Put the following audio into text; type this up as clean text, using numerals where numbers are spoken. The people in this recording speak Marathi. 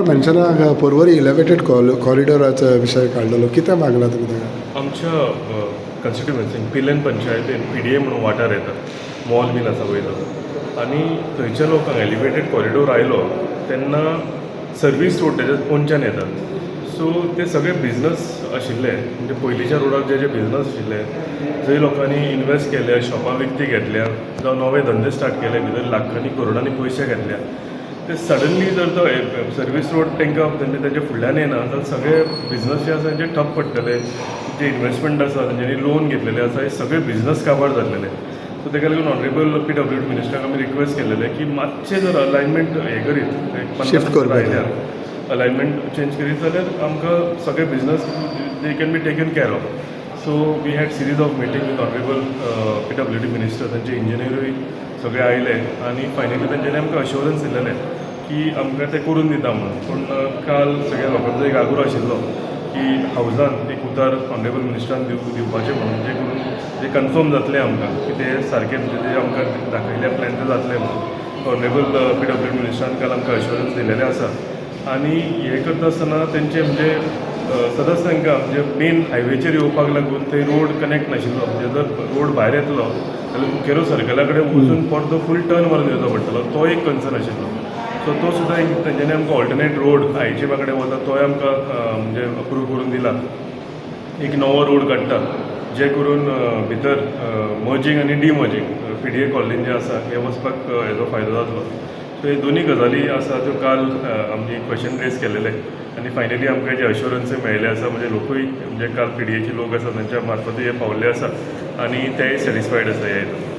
मेन्शना पर्वरी एलिवेटेड कॉरिडोराचो विशय काडलेलो कितें मागला तुमी ताका? आमच्या कॉन्स्टिट्युएन्सीन पिलेन पंचायतीन PDA म्हणून वाठार येता, मॉल बीन आसा वयलो, आनी थंयच्या लोकांक एलिवेटेड कॉरिडोर आयलो तेन्ना सर्वीस रोड तेजे पोंच्यान येता. सो ते सगळे बिझनस आशिल्ले, म्हणजे पयलींच्या रोडार जे जे बिझनस आशिल्ले जंय लोकांनी इन्वेस्ट केल्या, शॉपां विकती घेतल्या जावं नवे धंदे स्टार्ट केले, भितर लाखांनी करोडांनी पयशे घेतल्या, ते सडनली जर तो सर्वीस रोड तांकां तेंचे फुडल्यान येना जाल्यार सगळे बिझनस जे आसा तेंचे ठप पडटले. जे इन्वेस्टमेंट आसा तेंच्यांनी लोन घेतलेले आसा हे सगळे बिझनस काबार जाल्लेले. सो तेका लागून ऑनरेबल PWD मिनिस्टराक आमी रिक्वेस्ट केलेले की मातशें जर अलायनमेंट हे करीत, शिफ्ट करपाक अलायनमेंट चेंज करीत जाल्यार आमकां सगळे business they can be taken care of. So we had series of meeting with honourable PWD minister, तांचे इंजिनियरूय सगळे आयले आनी फायनली तांच्यांनी आमकां अश्युरन्स दिलेले की आमकां ते करून दिता म्हणून. पूण काल सगळ्या लोकांचो एक आग्रो आशिल्लो की हावजान एक उतर ऑनरेबल मिनिस्टरान दिवपाचें म्हणून, जे करून जे कन्फर्म जातलें आमकां की ते सारकें म्हणजे जे आमकां दाखयल्या प्लॅन ते जातलें म्हणून ऑनरेबल PWD मिनिस्टरान काल आमकां अश्युरन्स दिलेले आसा. आनी हे करता आसतना तेंचे म्हणजे सदांच तांकां म्हणजे मेन हायवेचेर येवपाक लागून थंय रोड कनेक्ट नाशिल्लो, म्हणजे जर रोड भायर येतलो जाल्यार कुंकेरो सर्कला कडेन वचून परतो फूल टर्न मारून येवचो पडटलो, तो एक कन्सर्न आशिल्लो. सो तो सुद्दां एक तेंच्यांनी आमकां ऑल्टरनेट रोड आयचेपा कडेन वता तोय आमकां म्हणजे अप्रूव करून दिला. एक नवो रोड काडटा जे करून भितर मर्जींग आनी डिमर्जींग PDA कॉलनीन जे आसा हे वचपाक हेजो फायदो जातलो. सो हे दोनी गजाली आसा त्यो काल आमी क्वेश्चन रेज केलेले आनी फायनली आमकां जे अश्युरन्सूय मेळिल्ले आसा, म्हणजे लोकूय म्हणजे काल PDAचे लोक आसा तांच्या मार्फतूय हे पावल्ले आसा आनी तेय सॅटिस्फायड आसा ह्या हितून.